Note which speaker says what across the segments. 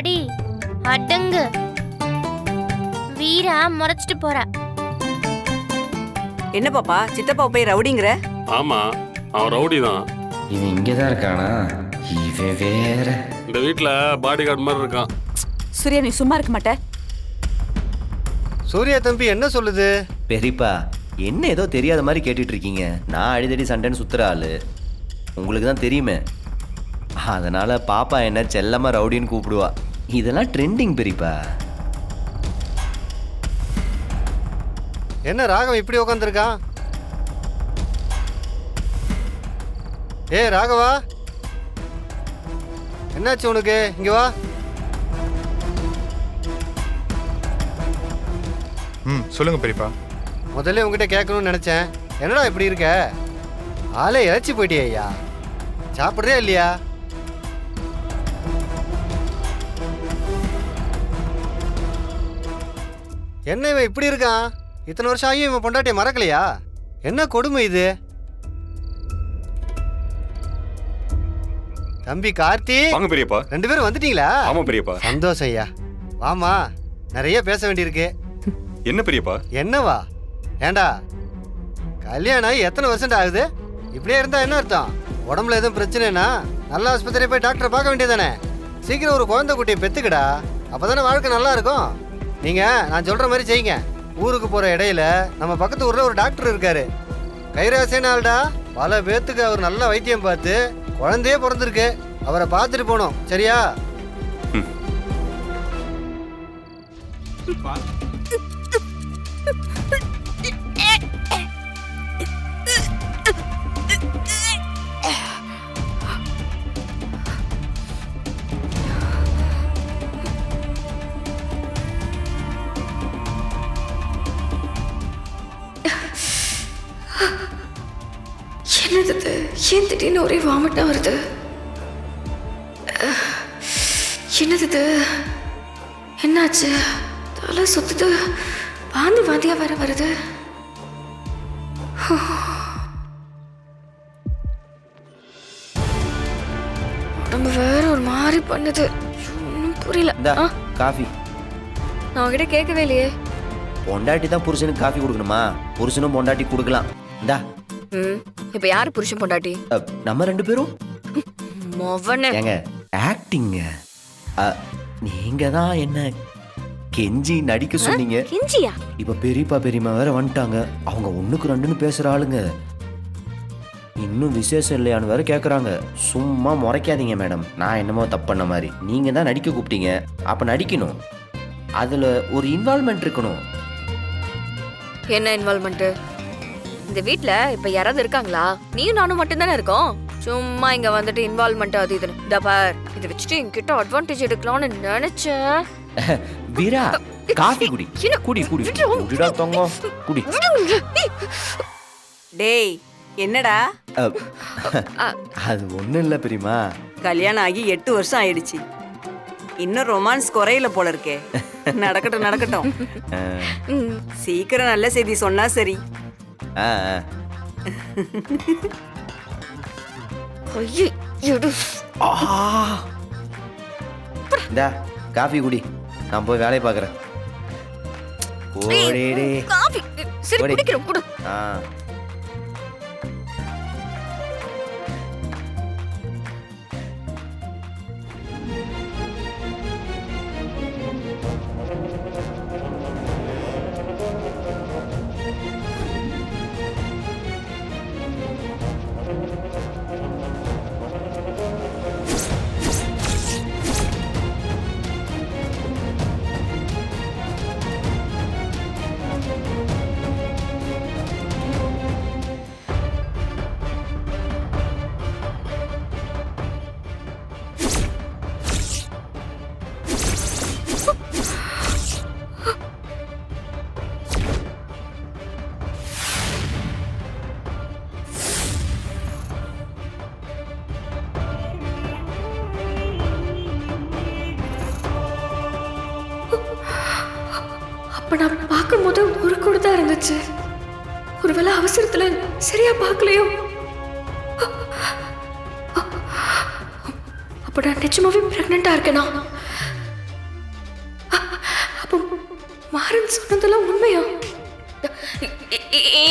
Speaker 1: அடி அடங்கு. வீரா முறைச்சிட்டு போறா.
Speaker 2: என்ன பாப்பா, சித்தப்பா போய் ரவுடிங்கிற?
Speaker 3: ஆமா, அவன் ரவுடி தான்.
Speaker 4: இவன் இங்கதான் இருக்கானா? இவன் வேற.
Speaker 3: இந்த வீட்டுல பாடி கார்டு மாதிரி இருக்கான்.
Speaker 2: சூர்யா, நீ சும்மா இருக்க மாட்ட?
Speaker 5: சூர்யா தம்பி என்ன சொல்லுது?
Speaker 6: பெரியப்பா, என்ன ஏதோ தெரியாத மாதிரி கேட்டுட்டு இருக்கீங்க. நான் அடிதடி சண்டைன்னு சுத்துற ஆளு, உங்களுக்கு தான் தெரியுமே. அதனால பாப்பா என்ன செல்லமா ரவுடின்னு கூப்பிடுவா. இதெல்லாம் ட்ரெண்டிங் பெரியப்பா.
Speaker 5: என்ன ராகவன் இப்படி உட்காந்துருக்கான்? ஏ ராகவா, என்னாச்சு உனக்கு? இங்க வா.
Speaker 7: சொல்லுங்க பெரியப்பா.
Speaker 5: முதல்ல உங்ககிட்ட கேட்கணும்னு நினைச்சேன். என்னடா இப்படி இருக்க? ஆளே இழைச்சி போயிட்டியா ஐயா? சாப்பிட்றதே இல்லையா? என்ன இவன் இப்படி இருக்கான்? இத்தனை வருஷம் ஆகியும் இவன் பொண்டாட்டியை மறக்கலையா? என்ன கொடுமை இது? தம்பி கார்த்தி,
Speaker 7: வாங்க பெரியப்பா.
Speaker 5: 2 பேரும் வந்துட்டீங்களா?
Speaker 7: ஆமா பெரியப்பா.
Speaker 5: சந்தோஷம் ஐயா. வாமா, நிறைய பேச வேண்டியிருக்கு.
Speaker 7: என்ன பெரியப்பா?
Speaker 5: என்னவா? ஏண்டா, கல்யாணம் ஆகி எத்தனை வருஷம் ஆகுது? இப்படியே இருந்தா என்ன அர்த்தம்? உடம்புல எதுவும் பிரச்சனைனா நல்ல ஆஸ்பத்திரி போய் டாக்டரை பார்க்க வேண்டியதானே? சீக்கிரம் ஒரு குழந்தை குட்டியை பெத்துக்கடா, அப்பதானே வாழ்க்கை நல்லா இருக்கும். நீங்க நான் சொல்ற மாதிரி செய்யுங்க. ஊருக்கு போற இடையில நம்ம பக்கத்து ஊர்ல ஒரு டாக்டர் இருக்காரு. கைராசேனால்டா, பல பேத்துக்கு அவர் நல்ல வைத்தியம் பார்த்து குழந்தையே பிறந்திருக்கு. அவரை பார்த்துட்டு போனோம், சரியா?
Speaker 8: என்னது? ஏன் திடீர்னு ஒரே வாமிட்டா வருது? என்னது? என்னாச்சு? தலை சுத்துது, வாந்தி வாந்தியா வர வருது. உடம்பு வேற ஒரு மாதிரி பண்ணுது. ஒன்றும் புரியல.
Speaker 6: காஃபி.
Speaker 8: நான் உங்ககிட்ட கேட்கவே இல்லையே.
Speaker 6: பொண்டாட்டி தான் புருஷனுக்கு காஃபி கொடுக்கணுமா? புருஷனும் பொண்டாட்டி கொடுக்கலாம். இந்தா.
Speaker 8: இப்ப யாரு புருஷன் பொண்டாட்டி?
Speaker 6: நம்ம 2 பேரும்.
Speaker 8: ஏங்க
Speaker 6: ஆக்டிங்க. நீங்க தான் என்ன கெஞ்சி நடிக்க சொன்னீங்க.
Speaker 8: கெஞ்சியா?
Speaker 6: இப்ப பெரியப்பா பெரியம்மா வேற வந்துட்டாங்க. அவங்க 1க்கு 2ன்னு பேசுற ஆளுங்க. இன்னும் விசேஷம் இல்லையான்னு வேற கேக்குறாங்க. சும்மா முறைக்காதீங்க மேடம். நான் என்னமோ தப்பு பண்ண மாதிரி. நீங்க தான் நடிக்க கூப்பிட்டீங்க, அப்ப நடிக்கணும். அதுல ஒரு இன்வால்மெண்ட் இருக்கணும்.
Speaker 8: என்ன இன்வால்மெண்ட்? இந்த வீட்ல இப்ப யாராவது இருக்காங்களா? நீயும் நானும் மட்டும் தானே இருக்கோம். சும்மா இங்க வந்துட்டு இன்வால்மெண்ட் அது இதுன்னு. இந்த பார், இதை வச்சுட்டு என்கிட்ட அட்வான்டேஜ் எடுக்கலாம்னு நினைச்ச.
Speaker 6: வீரா, காஃபி குடி. குடி குடி குடிடா தங்கம், குடி.
Speaker 2: டேய், என்னடா?
Speaker 6: அது ஒண்ணும் இல்ல பெரியமா.
Speaker 2: கல்யாணம் ஆகி 8 வருஷம் ஆயிடுச்சு. இன்னும் ரொமான்ஸ் குறையில போல இருக்கே. நடக்கட்டும் நடக்கட்டும். சீக்கிரம் நல்ல செய்தி சொன்னா சரி.
Speaker 6: இந்தா காஃபி குடி, நான் போய் வேலையை பார்க்கறேன்.
Speaker 8: சரி குடிக்கிறோம், குடு. அப்ப நான் பார்க்கும்போது ஒரு கூட தான் இருந்துச்சு. ஒருவேளை அவசரத்துல சரியா பார்க்கலையோ? அப்ப நான் நிஜமாவே பிரெக்னெண்டா இருக்கேனா? மாறன் சொன்னதெல்லாம் உண்மையா?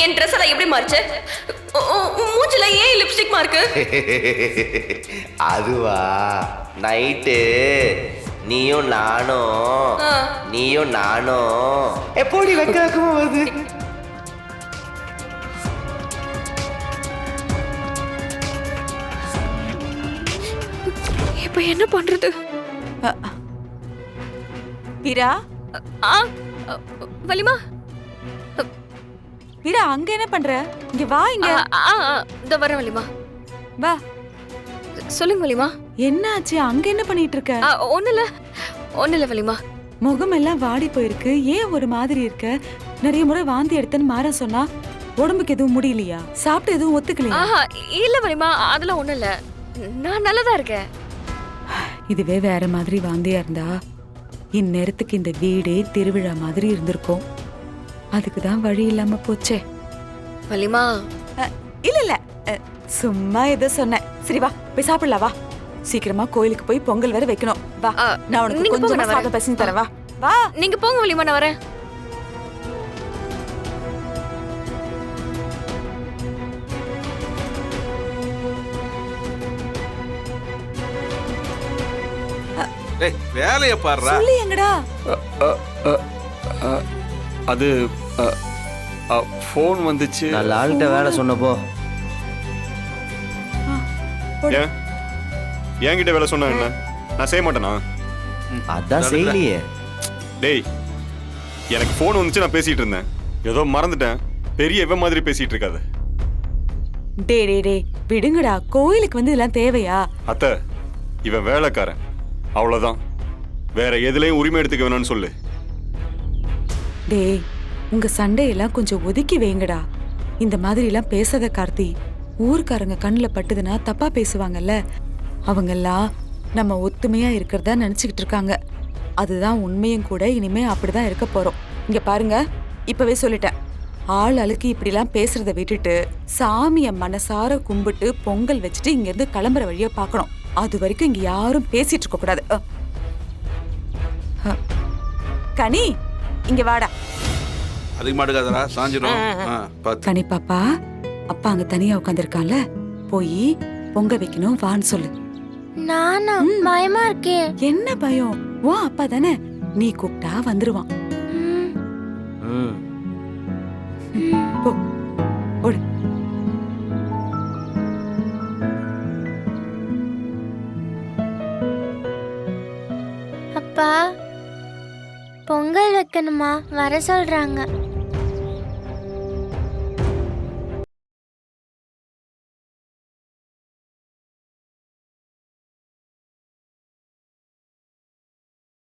Speaker 8: என் ட்ரெஸ் எல்லாம் எப்படி மாறுச்சு? மூஞ்சில ஏன் லிப்ஸ்டிக் மார்க்கு?
Speaker 6: அதுவா, நைட்டு நீயும் நானும் எப்படி வைக்கமா வருது?
Speaker 8: இப்ப என்ன பண்றது?
Speaker 9: வீரா,
Speaker 8: ஆ, வலிமா,
Speaker 9: வீரா அங்க என்ன பண்ற? இங்க வா. இங்க
Speaker 8: இந்த வர வலிமா.
Speaker 9: வா.
Speaker 8: சொல்லுங்க வலிமா.
Speaker 9: என்னாச்சு? அங்க என்ன பண்ணிட்டு இருக்க?
Speaker 8: ஒண்ணு இல்ல வலிமா.
Speaker 9: முகம் எல்லாம் வாடி போயிருக்கு. ஏன் ஒரு மாதிரி இருக்க? நிறைய முறை வாந்தி எடுத்தேன்னு மாற சொன்னா உடம்புக்கு எதுவும் முடியலையா? சாப்பிட்டு எதுவும் ஒத்துக்கலையா?
Speaker 8: இல்ல வலிமா, அதெல்லாம் ஒண்ணு இல்ல. நான் நல்லதா இருக்கேன்.
Speaker 9: இதுவே வேற மாதிரி வாந்தியா இருந்தா இந்நேரத்துக்கு இந்த வீடே திருவிழா மாதிரி இருந்திருக்கும். அதுக்கு தான் வழி இல்லாம போச்சே.
Speaker 8: வலிமா,
Speaker 9: இல்ல சும்மா ஏதோ சொன்னேன். சரி வா, போய் சாப்பிடலாம். வா, சீக்கிரமா கோயிலுக்கு போய் பொங்கல் வேற வைக்கணும். வா, நான் உனக்கு
Speaker 8: நீங்க
Speaker 9: கொஞ்சமா
Speaker 8: போங்க,
Speaker 9: சாதம் பசங்க தரேன். வா வா.
Speaker 8: நீங்க போங்க வலிமா, நான் வரேன்.
Speaker 10: வேலைய பாடுறா.
Speaker 9: சொல்லி எங்கடா?
Speaker 3: அது ஃபோன் வந்துச்சு.
Speaker 6: நல்ல ஆள்கிட்ட வேலை சொன்னப்போ
Speaker 7: ஏன் என்கிட்ட வேலை சொன்னா என்ன? நான் செய்ய மாட்டேனா?
Speaker 6: அதான் செய்யலையே.
Speaker 7: டேய், எனக்கு ஃபோன் வந்துச்சு, நான் பேசிட்டு இருந்தேன். ஏதோ மறந்துட்டேன். பெரிய இவன் மாதிரி பேசிட்டு இருக்காது.
Speaker 9: டே விடுங்கடா. கோயிலுக்கு வந்து இதெல்லாம் தேவையா?
Speaker 7: அத்தை, இவன் வேலைக்காரன், அவ்வளவுதான். வேற எதுலயும் உரிமை எடுத்துக்க வேணும்னு சொல்லு.
Speaker 9: டேய், உங்க சண்டையெல்லாம் கொஞ்சம் ஒதுக்கி வைங்கடா. இந்த மாதிரி எல்லாம் பேசாத கார்த்தி. ஊர்க்காரங்க கண்ணில் பட்டுதுன்னா தப்பா பேசுவாங்கல்ல. அவங்கெல்லாம் நம்ம ஒத்துமையா இருக்கிறதா நினைச்சுக்கிட்டு இருக்காங்க. அதுதான் உண்மையும் கூட. இனிமே அப்படிதான் இருக்க போறோம். இங்க பாருங்க, இப்பவே சொல்லிட்டேன். ஆள் அழுக்கி இப்படிலாம் பேசுறத விட்டுட்டு சாமிய மனசார கும்பிட்டு பொங்கல் வச்சுட்டு இங்க இருந்து கிளம்புற வழியா பார்க்கணும். அது வரைக்கும் இங்க யாரும் பேசிட்டு இருக்க கூடாது. கனி, இங்க வாடா.
Speaker 10: அதிகமா எடுக்காதடா, சாஞ்சிரும்.
Speaker 9: கனி பாப்பா, அப்பா அங்க தனியா உட்காந்துருக்கான்ல, போய் பொங்க வைக்கணும் வான்னு சொல்லு.
Speaker 1: நானா? பயமா இருக்கே.
Speaker 9: என்ன பயம்? உன் அப்பா தானே, நீ கூப்பிட்டா வந்துருவான். போ, ஓடு.
Speaker 1: அப்பா, பொங்கல் வைக்கணுமா? வர சொல்றாங்க.